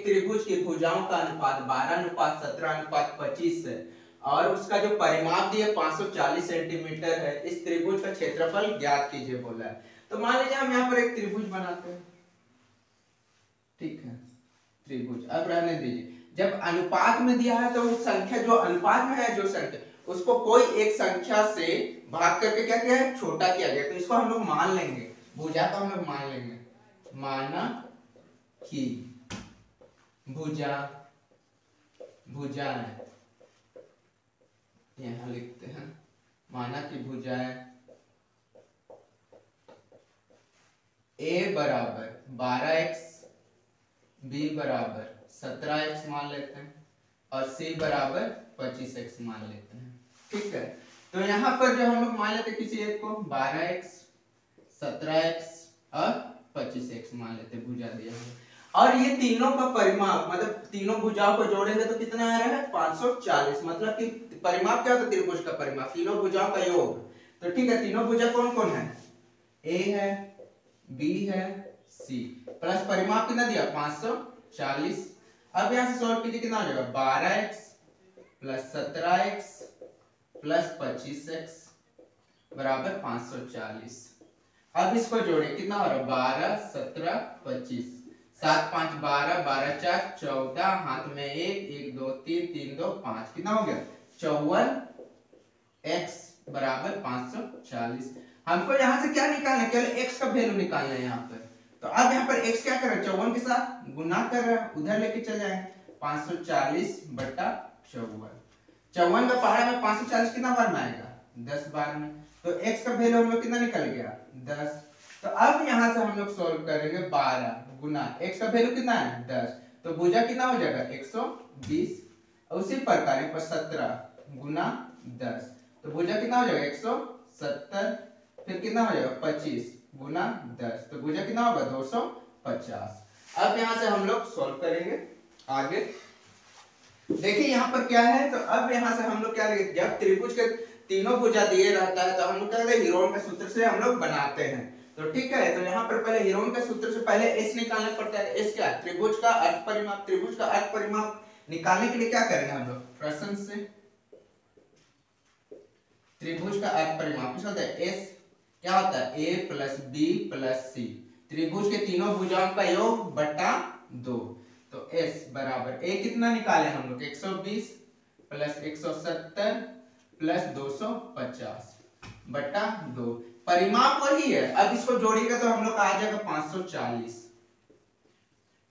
त्रिभुज की भुजाओं का अनुपात 12:17:25 है और उसका जो परिमाप दिया 540 सेंटीमीटर है। इस त्रिभुज का क्षेत्रफल ज्ञात कीजिए बोला है। तो मान लीजिए हम यहाँ पर एक त्रिभुज बनाते हैं, ठीक है, त्रिभुज। अब रहने दीजिए, जब अनुपात में दिया है तो वो संख्या जो अनुपात में है, जो संख्या उसको कोई एक संख्या से भाग करके क्या किया है, छोटा किया गया। तो इसको हम लोग मान लेंगे, भुजा को हम लोग मान लेंगे, माना कि भुजाएं, यहां लिखते हैं, माना कि भुजाएं a बराबर 12x, b बराबर 17x मान लेते हैं और c बराबर 25x मान लेते हैं, ठीक है। तो यहाँ पर जो हम लोग मान लेते हैं किसी एक को 12x, 17x और 25x मान लेते हैं, भुजा दिया है। और ये तीनों का परिमाप, मतलब तीनों भुजाओं को जोड़ेंगे तो कितना आ रहा है, 540। मतलब कि परिमाप क्या होता है, त्रिभुज का परिमाप, तीनों भुजाओं का योग। तो ठीक है, तीनों भुजा कौन कौन है, a है, b है, c, प्लस परिमाप कितना दिया 540। अब यहां से सॉल्व कीजिए, कितना हो जाएगा 12x plus 17x plus 25x बराबर 540। अब इसको जोड़े, कितना हो रहा है 12, 17, 25, 7 5 12, 12 4 14, हाथ में 1 1 2 3 3 2 5, कितना हो गया 54x बराबर 540। हमको यहाँ से क्या निकालना है, केवल x का वैल्यू निकालना है यहाँ पर। तो अब यहाँ पर x क्या कर रहा है, 54 के साथ गुना कर रहा है, उधर लेके चल जाएंगे, 540 बटा 54। 54 का पहाड़ा में 540 कितना बार में आएगा, 10 बार में। तो x का वैल्यू हम लोग कितना निकल गया 10। तो अब यहाँ से हम लोग सोल्व करेंगे 12 गुना x का वैल्यू कितना है 10, तो भुजा कितना हो जाएगा 120। उसी प्रकार पर 17 गुना 10, तो भुजा कितना हो जाएगा 170। फिर कितना हो जाएगा 25 गुना 10, तो भुजा कितना होगा 250। अब यहाँ से हम लोग सोल्व करेंगे आगे। देखिए यहाँ पर क्या है, तो अब यहाँ से हम लोग क्या लेंगे, जब त्रिभुज के तीनों भुजा दिए रहता है तो हम लोग क्या करते हैं, हीरोन के सूत्र से हम लोग बनाते हैं। तो ठीक है, तो यहाँ पर पहले हीरोन के सूत्र से पहले s निकालना पड़ता है। s क्या है, त्रिभुज का अर्ध परिमाप। त्रिभुज का अर्ध परिमाप निकालने के लिए क्या करेंगे हम लोग, प्रश्न से त्रिभुज का अर्ध परिमाप किस होता है, s क्या होता है a plus b plus c, त्रिभुज के तीनों भुजाओं का योग बटा 2। तो s बराबर a कितना निकाले हम लोग 120 प्लस 170 प्लस 250 बटा 2, परिमाप वही है। अब इसको जोड़िएगा तो हम लोग का आ जाएगा 540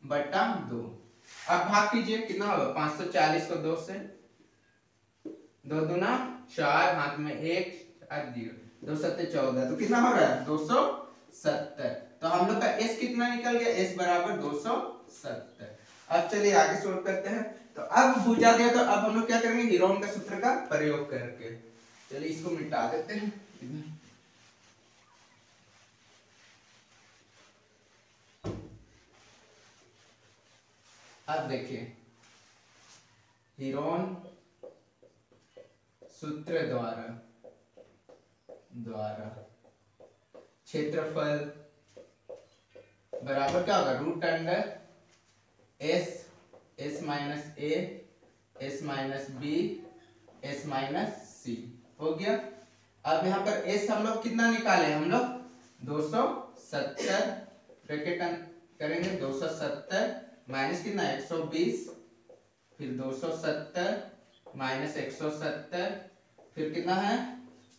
बटा 2। अब भाग कीजिए, कितना होगा 540 को 2 से, 2 दूना 4, हाथ में 1 2 7 14, तो कितना हो रहा है 270। तो हम लोग का s कितना निकल गया, s बराबर 270। अब चलिए आगे सोल्व करते हैं। तो अब भुजा दिया, तो अब हम लोग क्या करेंगे, हीरोन का सूत्र का प्रयोग करके। चलिए इसको मिटा देते हैं। अब देखिए, हीरोन सूत्र द्वारा क्षेत्रफल बराबर क्या होगा, root under s minus a, s minus b, s minus c हो गया। अब यहाँ पर s हम लोग कितना निकाले, हम लोग 270 ब्रैकेट करेंगे, 270 माइनस कितना 120, फिर 270 माइनस 170, फिर कितना है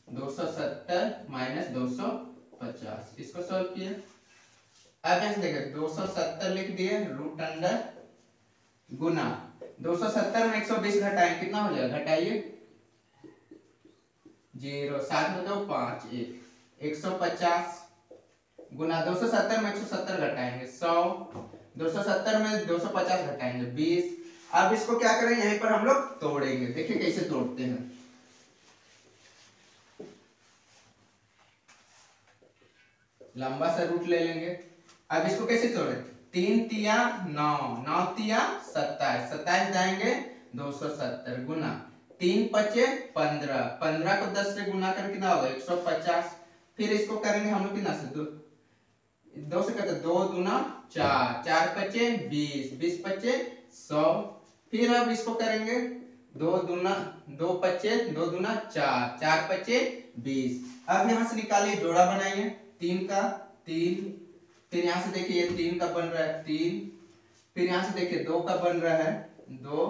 270 माइनस 250। इसको सॉल्व किया। अब यहाँ से देखिए 270 लिख दिए, रूट अंडर गुना 270 में 120 घटाएं, कितना हो जाएगा, घटाइए 0, 7 में 2 5 1, 150 गुना 270 में 170 घटाएंगे 100, 270 में 250 घटाएंगे 20। अब इसको क्या करेंगे, यहीं पर हम लोग तोड़ेंगे। देखिए कैसे तोड़ते हैं। लंबा सा रूट ले लेंगे। अब इसको कैसे तोड़े, 3 तिया 9, 9 तिया 27, 27 जाएंगे 270 गुना 3 पचे 15, 15 को 10 से गुना करके कितना होगा 150। फिर इसको करेंगे हम लोग कितना से 2 से करते 2 दूना 4, 4 पचे 20, 20 पचे 100। फिर अब इसको करेंगे 2 दूना 2 पचे 2 दूना 4, 4 पचे 20। अब यहाँ से निकालिए जोड़ा बनाइए 3 का 3, फिर यहाँ से देखिए 3 का बन रहा है 3, फिर यहाँ से देखिए 2 का बन रहा है 2,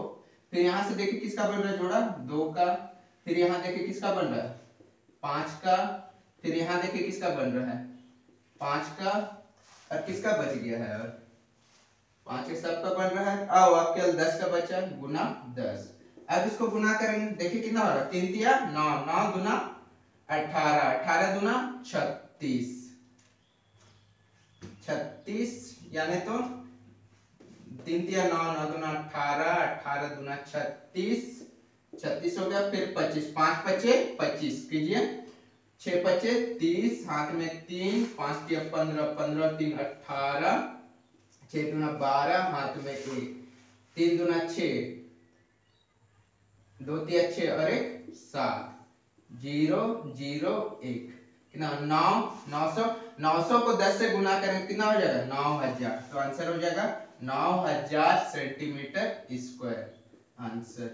फिर यहाँ से देखिए किसका बन रहा है जोड़ा 2 का, फिर यहाँ देखिए किसका बन रहा है 5 का, फिर यहाँ देखिए किसका बन रहा है 5 का, और किसका बच गया है और 5 के सबका बन रहा है। आओ अब केवल 10 का बचा गुना 10। अब इसको गुना करेंगे देखिए कितना हो रहा है 3 तिया 9, 9 दूना 18, 18 दूना 36, 36 यानी तो 3 तिया 9, 9 दूना 18, 18 दूना 36, 36 हो गया। फिर 25, 5 पचे 25 कीजिए, 6 पचे 30, हाथ में 3, 5 तिया 15, 15 3 18, 6 दूना 12, हाथ में 1, 3 दूना 6, 2 तिया 6 और 1 7, 0 0 1 कितना 9, 900, 900 को 10 से गुना करें कितना हो जाएगा 9000। तो आंसर हो जाएगा 9000 सेंटीमीटर स्क्वायर आंसर।